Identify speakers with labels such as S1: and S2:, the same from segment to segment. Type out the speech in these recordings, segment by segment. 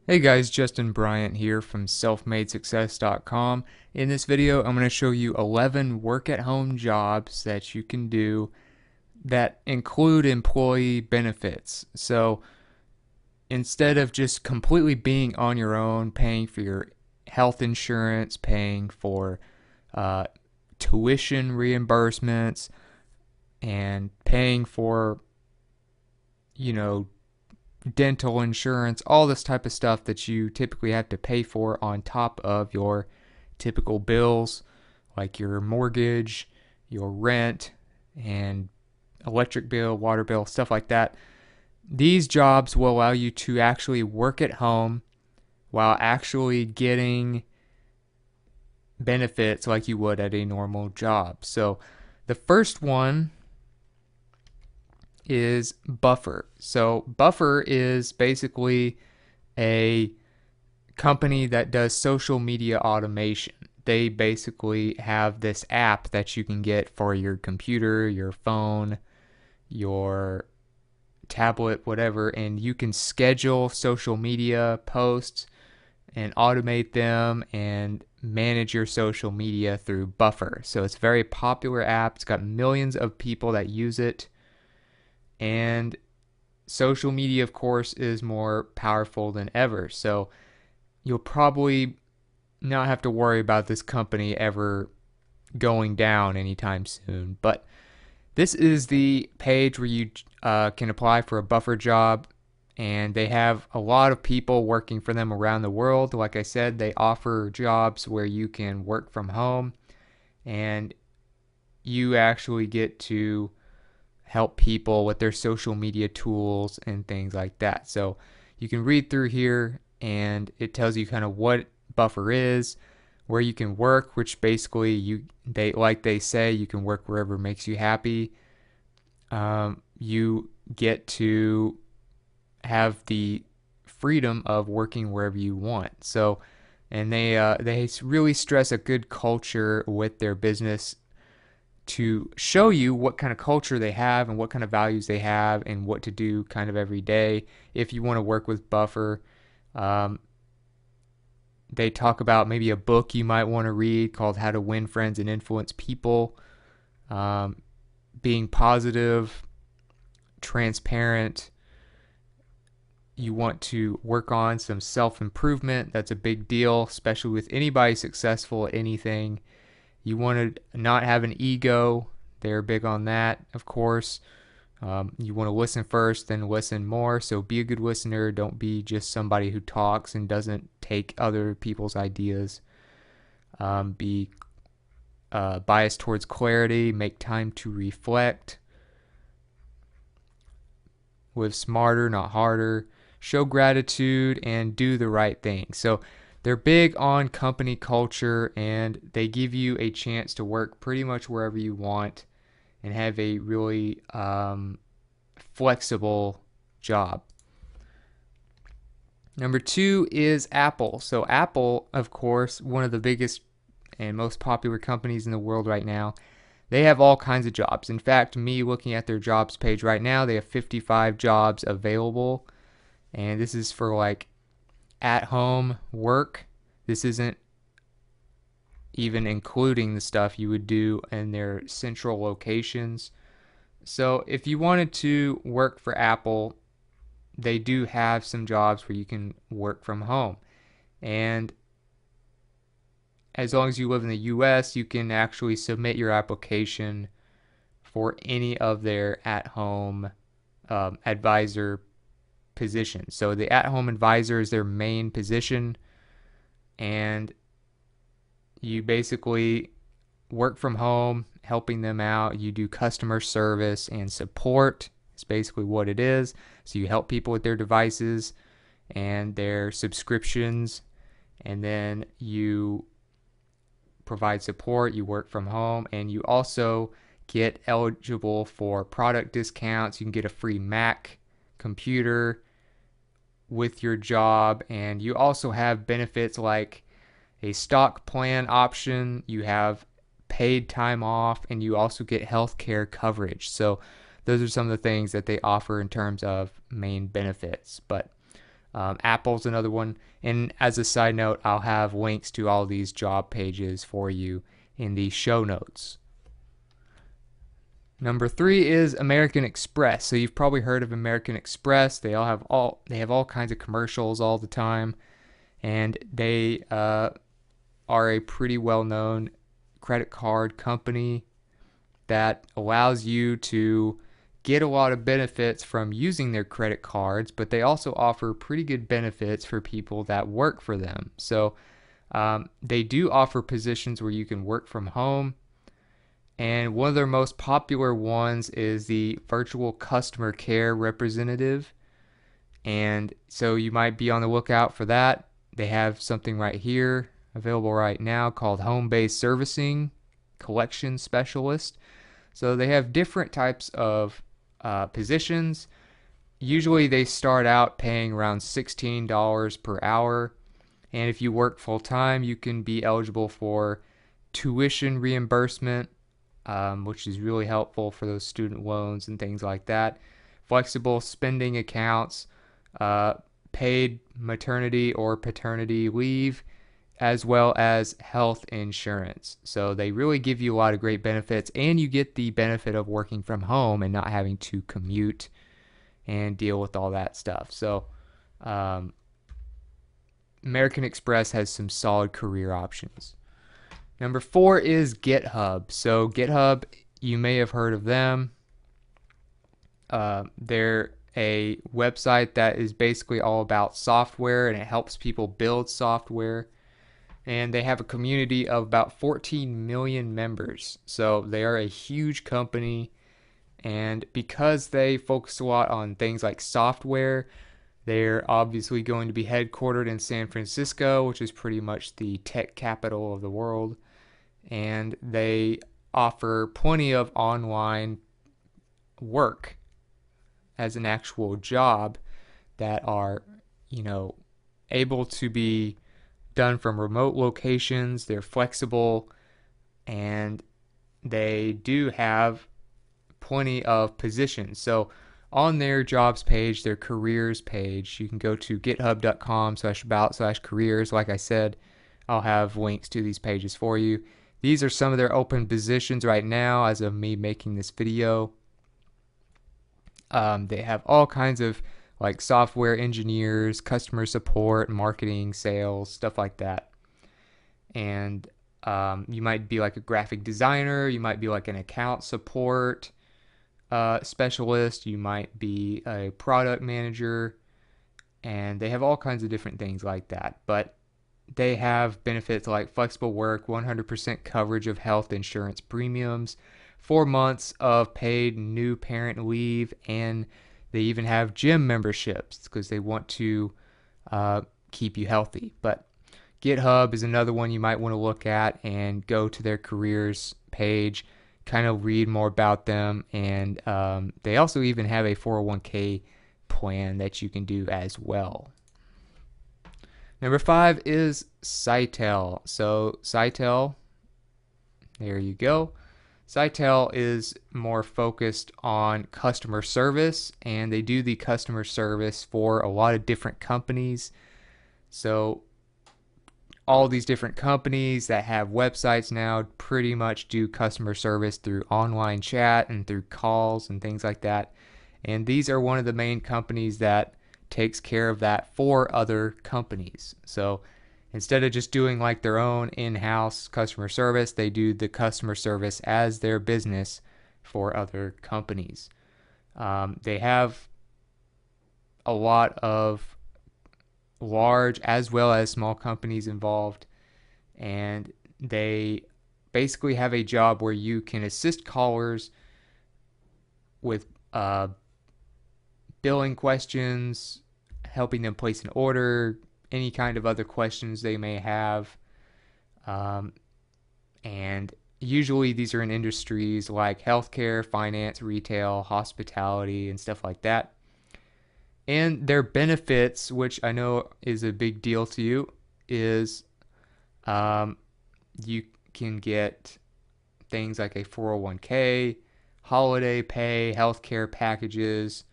S1: Hey guys, Justin Bryant here from selfmadesuccess.com. In this video, I'm going to show you 11 work-at-home jobs that you can do that include employee benefits. So instead of just completely being on your own, paying for your health insurance, paying for uh, tuition reimbursements, and paying for, you know, dental insurance, all this type of stuff that you typically have to pay for on top of your typical bills, like your mortgage, your rent, and electric bill, water bill, stuff like that. These jobs will allow you to actually work at home while actually getting benefits like you would at a normal job. So the first one is Buffer. So Buffer is basically a company that does social media automation. They basically have this app that you can get for your computer, your phone, your tablet, whatever, and you can schedule social media posts and automate them and manage your social media through Buffer. So it's a very popular app. It's got millions of people that use it. And social media, of course, is more powerful than ever. So you'll probably not have to worry about this company ever going down anytime soon. But this is the page where you can apply for a Buffer job, and they have a lot of people working for them around the world. Like I said, they offer jobs where you can work from home, and you actually get to help people with their social media tools and things like that. So you can read through here and it tells you kind of what Buffer is, where you can work, which basically they say you can work wherever makes you happy. You get to have the freedom of working wherever you want. So, and they really stress a good culture with their business to show you what kind of culture they have and what kind of values they have and what to do kind of every day if you want to work with Buffer. Um, they talk about maybe a book you might want to read called How to Win Friends and Influence People, um, being positive, transparent. You want to work on some self improvement. That's a big deal, especially with anybody successful at anything. You want to not have an ego. They're big on that, of course. You want to listen first, then listen more. So be a good listener. Don't be just somebody who talks and doesn't take other people's ideas. Be biased towards clarity. Make time to reflect. Live smarter, not harder. Show gratitude and do the right thing. So they're big on company culture, and they give you a chance to work pretty much wherever you want and have a really flexible job. Number two is Apple. So Apple, of course, one of the biggest and most popular companies in the world right now. They have all kinds of jobs. In fact, me looking at their jobs page right now, they have 55 jobs available. And this is for like at home work. This isn't even including the stuff you would do in their central locations. So if you wanted to work for Apple, they do have some jobs where you can work from home. And as long as you live in the US, you can actually submit your application for any of their at home advisor positions. So the at home advisor is their main position, and you basically work from home helping them out. You do customer service and support. It's basically what it is. So you help people with their devices and their subscriptions, and then you provide support. You work from home, and you also get eligible for product discounts. You can get a free Mac computer with your job, and you also have benefits like a stock plan option. You have paid time off, and you also get health care coverage. So those are some of the things that they offer in terms of main benefits. But Apple's another one. And as a side note, I'll have links to all these job pages for you in the show notes. Number 3 is American Express. So you've probably heard of American Express. They have all kinds of commercials all the time, and they are a pretty well-known credit card company that allows you to get a lot of benefits from using their credit cards, but they also offer pretty good benefits for people that work for them. So they do offer positions where you can work from home. And one of their most popular ones is the virtual customer care representative. And so you might be on the lookout for that. They have something right here available right now called home based servicing collection specialist. So they have different types of positions. Usually they start out paying around $16 per hour. And if you work full time, you can be eligible for tuition reimbursement, which is really helpful for those student loans and things like that. Flexible spending accounts, paid maternity or paternity leave, as well as health insurance. So they really give you a lot of great benefits, and you get the benefit of working from home and not having to commute and deal with all that stuff. So American Express has some solid career options. Number 4 is GitHub. So GitHub, you may have heard of them. They're a website that is basically all about software, and it helps people build software. And they have a community of about 14 million members. So they are a huge company. And because they focus a lot on things like software, they're obviously going to be headquartered in San Francisco, which is pretty much the tech capital of the world. And they offer plenty of online work as an actual job that are, able to be done from remote locations. They're flexible, and they do have plenty of positions. So on their jobs page, their careers page, you can go to github.com/about/careers. Like I said, I'll have links to these pages for you. These are some of their open positions right now as of me making this video. They have all kinds of like software engineers, customer support, marketing, sales, stuff like that. And you might be like a graphic designer, you might be like an account support specialist, you might be a product manager, and they have all kinds of different things like that. But they have benefits like flexible work, 100% coverage of health insurance premiums, 4 months of paid new parent leave, and they even have gym memberships because they want to keep you healthy. But GitHub is another one you might want to look at and go to their careers page, kind of read more about them. And they also even have a 401k plan that you can do as well. Number 5 is Sitel. So Sitel, there you go. Sitel is more focused on customer service, and they do the customer service for a lot of different companies. So all these different companies that have websites now pretty much do customer service through online chat and through calls and things like that. And these are one of the main companies that takes care of that for other companies. So instead of just doing like their own in-house customer service, they do the customer service as their business for other companies. They have a lot of large as well as small companies involved, and they basically have a job where you can assist callers with billing questions, helping them place an order, any kind of other questions they may have. And usually these are in industries like healthcare, finance, retail, hospitality, and stuff like that. And their benefits, which I know is a big deal to you, is you can get things like a 401k, holiday pay, healthcare packages,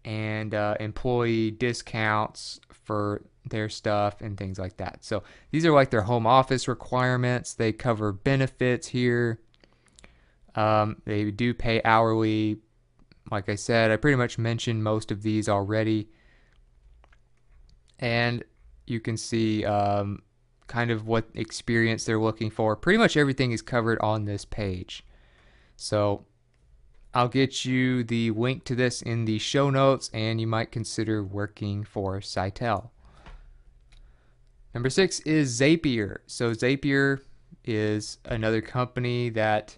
S1: and employee discounts for their stuff and things like that. So these are like their home office requirements. They cover benefits here. They do pay hourly. Like I said, I pretty much mentioned most of these already. And you can see kind of what experience they're looking for. Pretty much everything is covered on this page. So I'll get you the link to this in the show notes, and you might consider working for Sitel. Number 6 is Zapier. So Zapier is another company that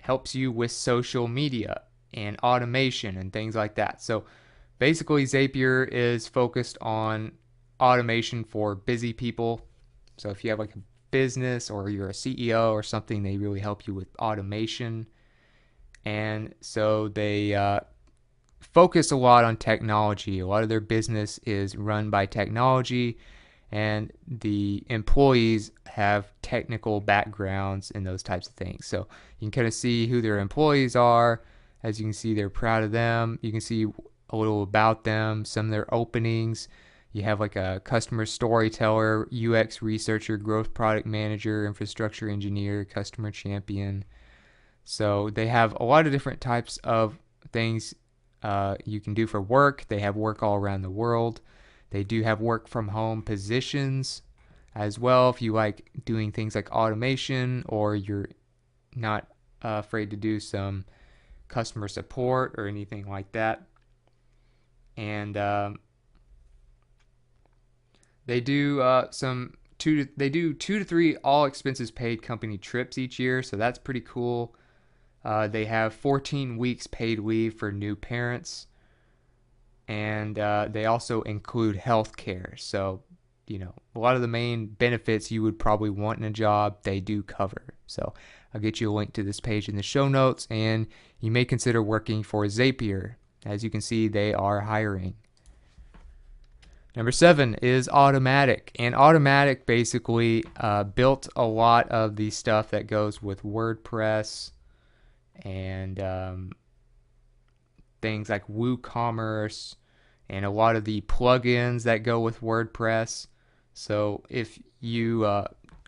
S1: helps you with social media and automation and things like that. So basically, Zapier is focused on automation for busy people. So if you have like a business or you're a CEO or something, they really help you with automation. And so they focus a lot on technology. A lot of their business is run by technology, and the employees have technical backgrounds in those types of things. So you can kind of see who their employees are. As you can see, they're proud of them. You can see a little about them, some of their openings. You have like a customer storyteller, UX researcher, growth product manager, infrastructure engineer, customer champion. So they have a lot of different types of things you can do for work. They have work all around the world. They do have work from home positions as well if you like doing things like automation, or you're not afraid to do some customer support or anything like that. And they do they do 2 to 3 all expenses paid company trips each year, so that's pretty cool. They have 14 weeks paid leave for new parents, and they also include health care. So, you know, a lot of the main benefits you would probably want in a job, they do cover. So I'll get you a link to this page in the show notes, and you may consider working for Zapier. As you can see, they are hiring. Number 7 is Automattic, and Automattic basically built a lot of the stuff that goes with WordPress and things like WooCommerce and a lot of the plugins that go with WordPress. So if you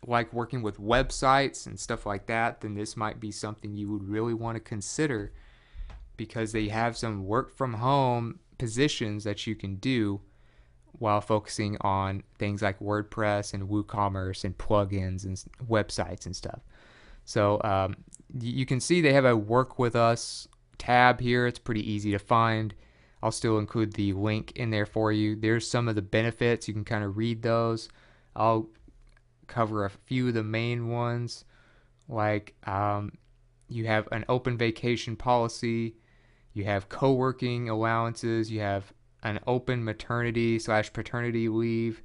S1: like working with websites and stuff like that, then this might be something you would really want to consider, because they have some work from home positions that you can do while focusing on things like WordPress and WooCommerce and plugins and websites and stuff. So you can see they have a Work With Us tab here. It's pretty easy to find. I'll still include the link in there for you. There's some of the benefits. You can kind of read those. I'll cover a few of the main ones, like you have an open vacation policy, you have co-working allowances, you have an open maternity/paternity leave,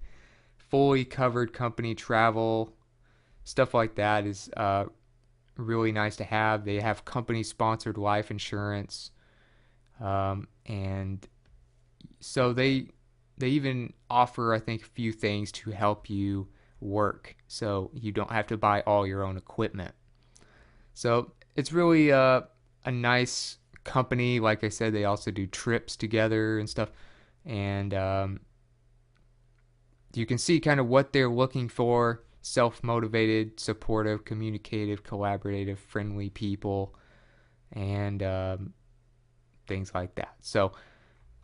S1: fully covered company travel, stuff like that is really nice to have. They have company sponsored life insurance, and so they even offer, I think, a few things to help you work, so you don't have to buy all your own equipment. So it's really a nice company. Like I said, they also do trips together and stuff, and you can see kind of what they're looking for: self-motivated, supportive, communicative, collaborative, friendly people, and things like that. So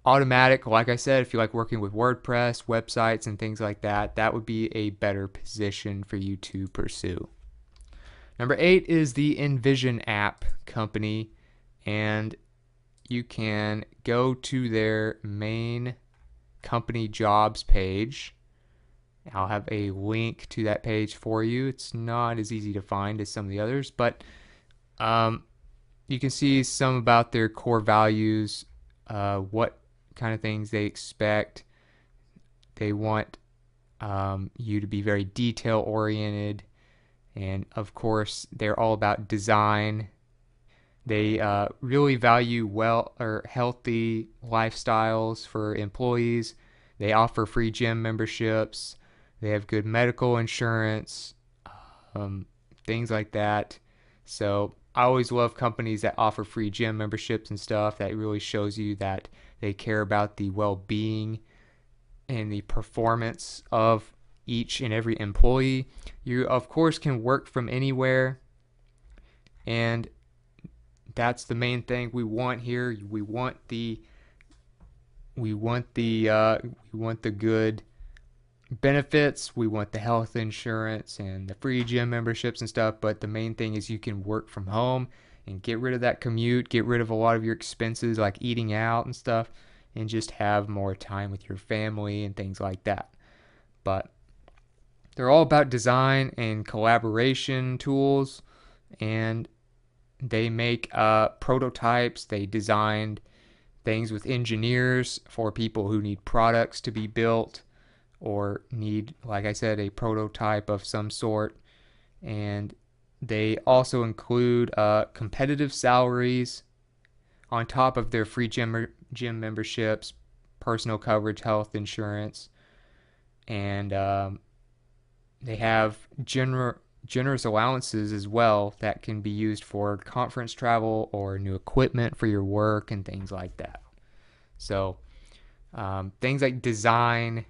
S1: Automattic, like I said, if you like working with WordPress, websites, and things like that, that would be a better position for you to pursue. Number 8 is the Envision app company, and you can go to their main company jobs page. I'll have a link to that page for you. It's not as easy to find as some of the others, but you can see some about their core values, what kind of things they expect. They want you to be very detail oriented, and of course they're all about design. They really value healthy lifestyles for employees. They offer free gym memberships. They have good medical insurance, things like that. So I always love companies that offer free gym memberships and stuff. That really shows you that they care about the well-being and the performance of each and every employee. You, of course, can work from anywhere, and that's the main thing we want here. We want the good benefits. We want the health insurance and the free gym memberships and stuff. But the main thing is you can work from home and get rid of that commute, get rid of a lot of your expenses like eating out and stuff, and just have more time with your family and things like that. But they're all about design and collaboration tools, and they make prototypes. They designed things with engineers for people who need products to be built or need, like I said, a prototype of some sort. And they also include competitive salaries on top of their free gym memberships, personal coverage, health insurance, and they have generous allowances as well that can be used for conference travel or new equipment for your work and things like that. So things like design,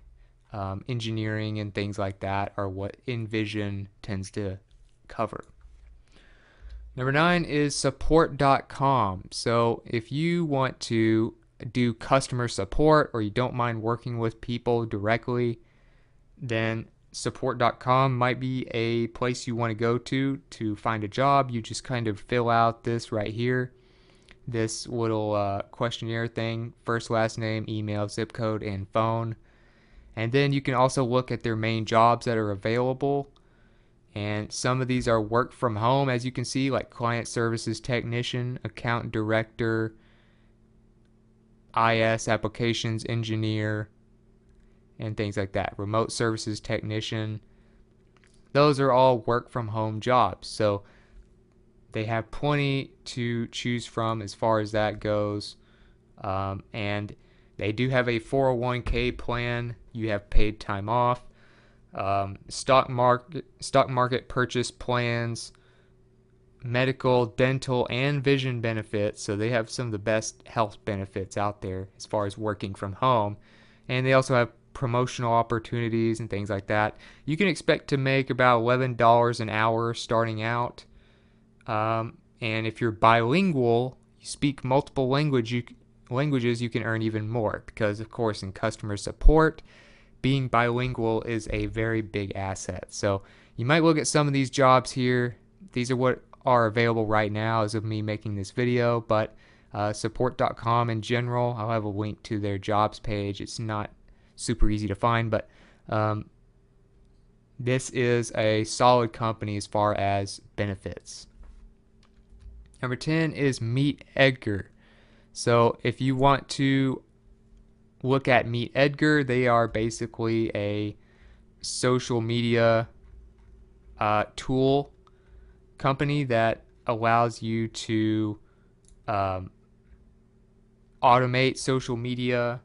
S1: engineering, and things like that are what Envision tends to cover. Number 9 is support.com. So if you want to do customer support or you don't mind working with people directly, then support.com might be a place you want to go to find a job. You just kind of fill out this right here, this little questionnaire thing, first, last name, email, zip code, and phone. And then you can also look at their main jobs that are available. And some of these are work from home, as you can see, like client services technician, account director, IS applications engineer, and things like that. Remote services technician. Those are all work from home jobs. So they have plenty to choose from as far as that goes. And they do have a 401k plan. You have paid time off. Stock market purchase plans, medical, dental, and vision benefits. So they have some of the best health benefits out there as far as working from home. And they also have promotional opportunities and things like that. You can expect to make about $11 an hour starting out. And if you're bilingual, you speak multiple languages, you can earn even more because, of course, in customer support, being bilingual is a very big asset. So you might look at some of these jobs here. These are what are available right now as of me making this video, but support.com in general, I'll have a link to their jobs page. It's not super easy to find, but this is a solid company as far as benefits. Number 10 is Meet Edgar. So if you want to look at Meet Edgar, they are basically a social media tool company that allows you to automate social media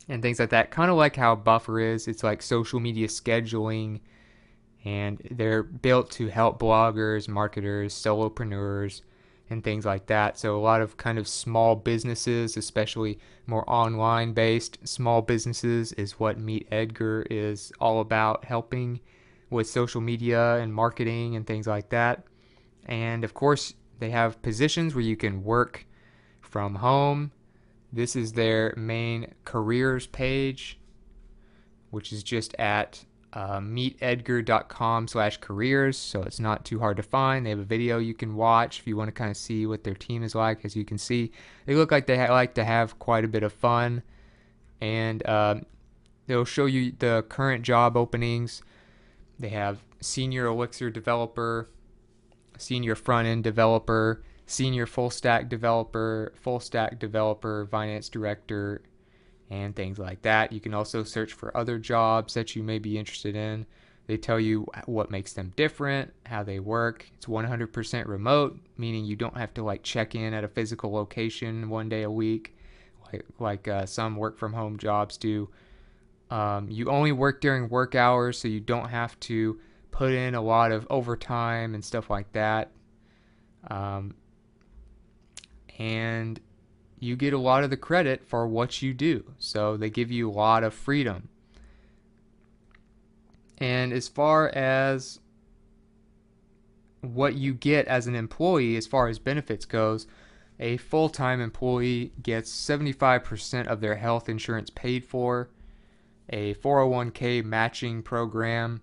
S1: and things like that. Kind of like how Buffer is. It's like social media scheduling, and they're built to help bloggers, marketers, solopreneurs, and things like that. So a lot of kind of small businesses, especially more online based small businesses, is what Meet Edgar is all about, helping with social media and marketing and things like that. And of course, they have positions where you can work from home. This is their main careers page, which is just at meetedgar.com/careers, so it's not too hard to find. They have a video you can watch if you want to kind of see what their team is like. As you can see, they look like they like to have quite a bit of fun, and they'll show you the current job openings. They have senior Elixir developer, senior front-end developer, senior full-stack developer, finance director, and things like that. You can also search for other jobs that you may be interested in. They tell you what makes them different, how they work. It's 100% remote, meaning you don't have to like check in at a physical location one day a week like some work from home jobs do. You only work during work hours, so you don't have to put in a lot of overtime and stuff like that. And you get a lot of the credit for what you do. So they give you a lot of freedom. And as far as what you get as an employee, as far as benefits goes, a full-time employee gets 75% of their health insurance paid for, a 401k matching program,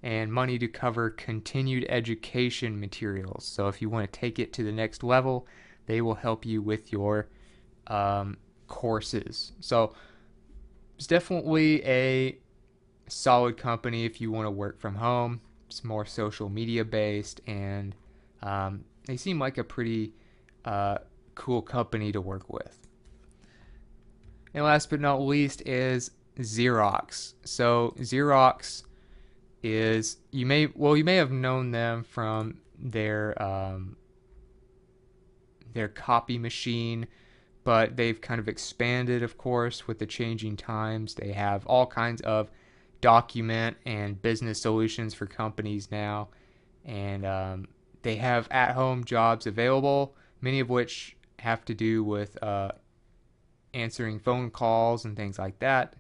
S1: and money to cover continued education materials. So if you want to take it to the next level, they will help you with your courses. So it's definitely a solid company if you want to work from home. It's more social media based, and they seem like a pretty cool company to work with. And last but not least is Xerox. So Xerox is, you may have known them from their copy machine, but they've kind of expanded, of course, with the changing times. They have all kinds of document and business solutions for companies now, and they have at-home jobs available, many of which have to do with answering phone calls and things like that,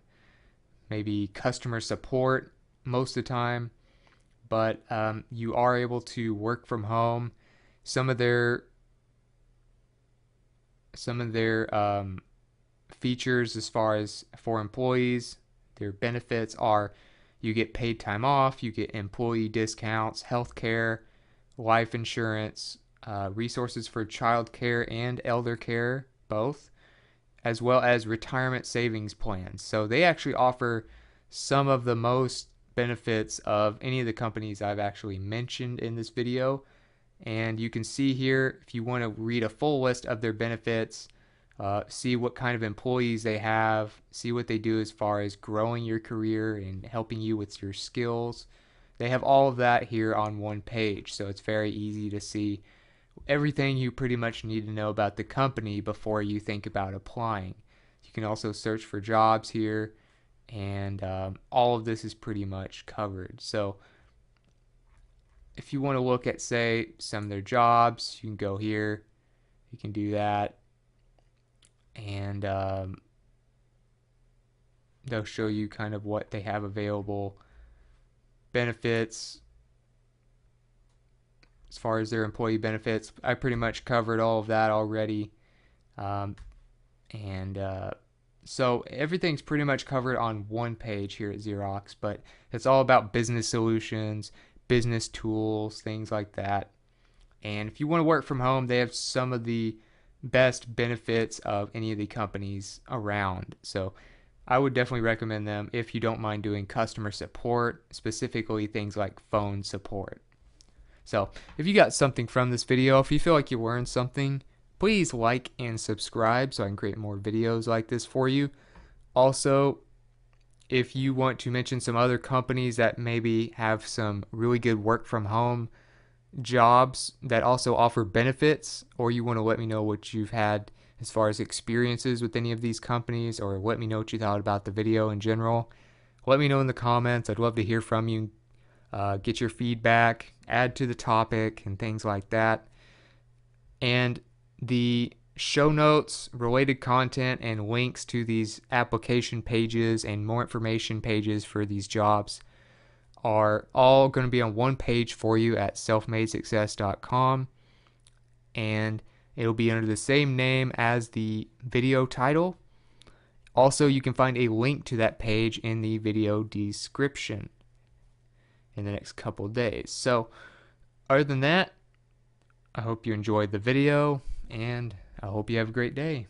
S1: maybe customer support most of the time, but you are able to work from home. Some of their features as far as for employees, their benefits are you get paid time off, you get employee discounts, health care, life insurance, resources for child care and elder care, both, as well as retirement savings plans. So they actually offer some of the most benefits of any of the companies I've actually mentioned in this video. And you can see here, if you want to read a full list of their benefits, see what kind of employees they have, see what they do as far as growing your career and helping you with your skills. They have all of that here on one page, so it's very easy to see everything you pretty much need to know about the company before you think about applying. You can also search for jobs here, and all of this is pretty much covered. So if you want to look at, say, some of their jobs, you can go here, you can do that, and they'll show you kind of what they have available, benefits. As far as their employee benefits, I pretty much covered all of that already, and so everything's pretty much covered on one page here at Xerox, but it's all about business solutions, business tools, things like that. And if you want to work from home, they have some of the best benefits of any of the companies around. So I would definitely recommend them if you don't mind doing customer support, specifically things like phone support. So if you got something from this video, if you feel like you learned something, please like and subscribe so I can create more videos like this for you. Also, if you want to mention some other companies that maybe have some really good work from home jobs that also offer benefits, or you want to let me know what you've had as far as experiences with any of these companies, or let me know what you thought about the video in general, let me know in the comments. I'd love to hear from you, get your feedback, add to the topic, and things like that. And the show notes, related content, and links to these application pages and more information pages for these jobs are all going to be on one page for you at selfmadesuccess.com, and it'll be under the same name as the video title. Also, you can find a link to that page in the video description in the next couple of days. So other than that, I hope you enjoyed the video, and I hope you have a great day.